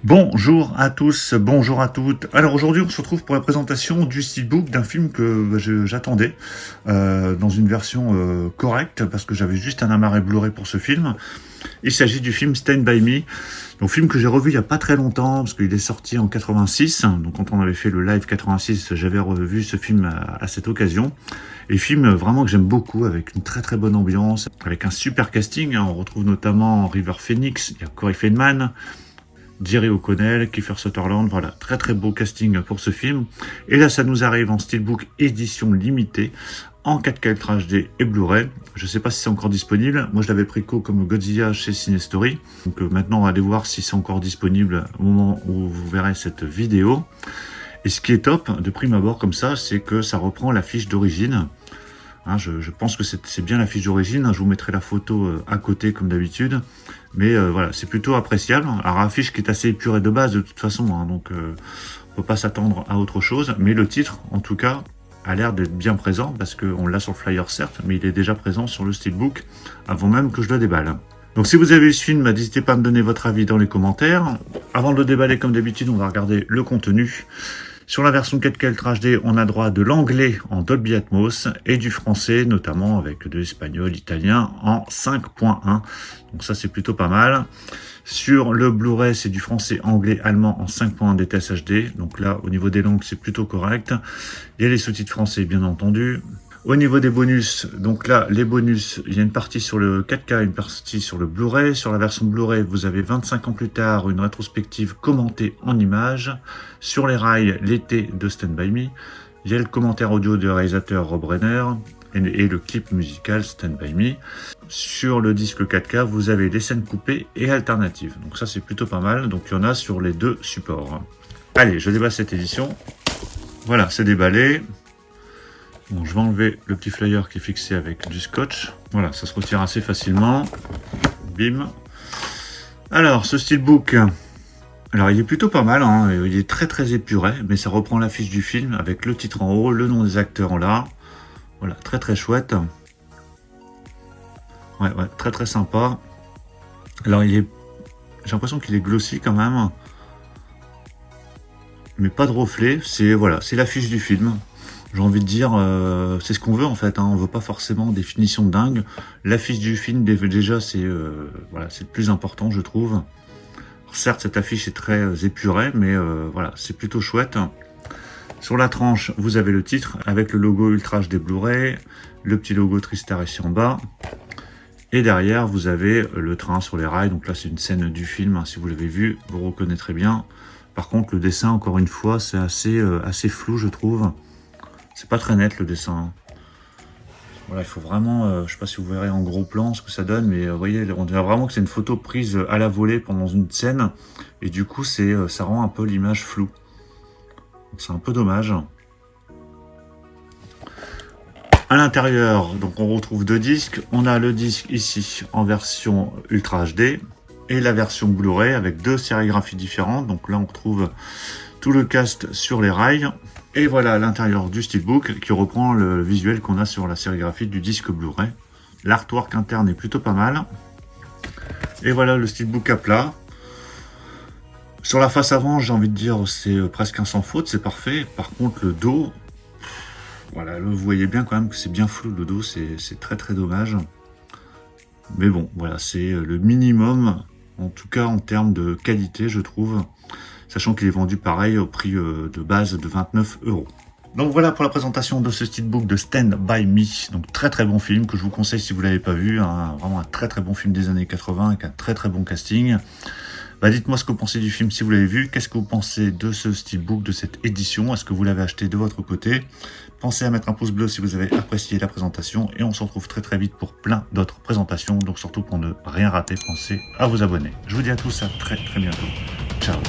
Bonjour à tous, bonjour à toutes. Alors aujourd'hui on se retrouve pour la présentation du steelbook d'un film que j'attendais dans une version correcte parce que j'avais juste un amarré Blu-ray pour ce film. Il s'agit du film Stand By Me, donc film que j'ai revu il y a pas très longtemps parce qu'il est sorti en 86. Donc quand on avait fait le live 86, j'avais revu ce film à cette occasion. Et film vraiment que j'aime beaucoup, avec une très très bonne ambiance, avec un super casting. On retrouve notamment River Phoenix, il y a Corey Feldman, Jerry O'Connell, Kiefer Sutherland, voilà, très très beau casting pour ce film. Et là, ça nous arrive en steelbook édition limitée, en 4K Ultra HD et Blu-ray. Je sais pas si c'est encore disponible. Moi, je l'avais pris comme Godzilla chez Cinestory. Donc maintenant, on va aller voir si c'est encore disponible au moment où vous verrez cette vidéo. Et ce qui est top, de prime abord comme ça, c'est que ça reprend la fiche d'origine. Hein, je pense que c'est bien la fiche d'origine. Je vous mettrai la photo à côté comme d'habitude. Mais voilà, c'est plutôt appréciable. Alors, la fiche qui est assez épurée de base de toute façon. Hein, donc, on peut pas s'attendre à autre chose. Mais le titre, en tout cas, a l'air d'être bien présent. Parce qu'on l'a sur le flyer, certes. Mais il est déjà présent sur le steelbook avant même que je le déballe. Donc, si vous avez vu ce film, n'hésitez pas à me donner votre avis dans les commentaires. Avant de le déballer, comme d'habitude, on va regarder le contenu. Sur la version 4K Ultra HD, on a droit de l'anglais en Dolby Atmos et du français, notamment avec de l'espagnol, italien en 5.1. Donc ça, c'est plutôt pas mal. Sur le Blu-ray, c'est du français, anglais, allemand en 5.1 DTS HD. Donc là, au niveau des langues, c'est plutôt correct. Il y a les sous-titres français, bien entendu. Au niveau des bonus, donc là, les bonus, il y a une partie sur le 4K, une partie sur le Blu-ray. Sur la version Blu-ray, vous avez 25 ans plus tard une rétrospective commentée en images. Sur les rails, l'été de Stand By Me. Il y a le commentaire audio du réalisateur Rob Reiner et le clip musical Stand By Me. Sur le disque 4K, vous avez les scènes coupées et alternatives. Donc ça, c'est plutôt pas mal. Donc il y en a sur les deux supports. Allez, je déballe cette édition. Voilà, c'est déballé. Bon, je vais enlever le petit flyer qui est fixé avec du scotch. Voilà, ça se retire assez facilement. Bim. Alors, ce steelbook, alors il est plutôt pas mal, hein. Il est très très épuré, mais ça reprend l'affiche du film avec le titre en haut, le nom des acteurs en là. Voilà, très très chouette. Ouais, très très sympa. Alors j'ai l'impression qu'il est glossy quand même, mais pas de reflet. C'est voilà, c'est l'affiche du film. J'ai envie de dire, c'est ce qu'on veut en fait. Hein. On veut pas forcément des finitions dingues. L'affiche du film, déjà, c'est voilà, c'est le plus important, je trouve. Alors, certes, cette affiche est très épurée, mais voilà, c'est plutôt chouette. Sur la tranche, vous avez le titre avec le logo Ultra HD Blu-ray, le petit logo Tristar ici en bas. Et derrière, vous avez le train sur les rails. Donc là, c'est une scène du film. Hein. Si vous l'avez vu, vous reconnaîtrez bien. Par contre, le dessin, encore une fois, c'est assez flou, je trouve. C'est pas très net le dessin. Voilà, il faut vraiment, je sais pas si vous verrez en gros plan ce que ça donne, mais vous voyez, on dirait vraiment que c'est une photo prise à la volée pendant une scène, et du coup, ça rend un peu l'image floue. C'est un peu dommage. À l'intérieur, donc on retrouve deux disques. On a le disque ici en version Ultra HD et la version Blu-ray avec deux sérigraphies différentes. Donc là, on retrouve tout le cast sur les rails. Et voilà l'intérieur du steelbook qui reprend le visuel qu'on a sur la sérigraphie du disque Blu-ray. L'artwork interne est plutôt pas mal. Et voilà le steelbook à plat. Sur la face avant, j'ai envie de dire, c'est presque un sans faute, c'est parfait. Par contre, le dos, voilà, vous voyez bien quand même que c'est bien flou le dos, c'est très très dommage. Mais bon, voilà, c'est le minimum, en tout cas en termes de qualité, je trouve. Sachant qu'il est vendu pareil au prix de base de 29 €. Donc voilà pour la présentation de ce steelbook de Stand By Me. Donc très très bon film que je vous conseille si vous ne l'avez pas vu. Hein. Vraiment un très très bon film des années 80 avec un très très bon casting. Bah, dites-moi ce que vous pensez du film si vous l'avez vu. Qu'est-ce que vous pensez de ce steelbook, de cette édition? Est-ce que vous l'avez acheté de votre côté? Pensez à mettre un pouce bleu si vous avez apprécié la présentation. Et on se retrouve très très vite pour plein d'autres présentations. Donc surtout pour ne rien rater, pensez à vous abonner. Je vous dis à tous à très très bientôt. Ciao.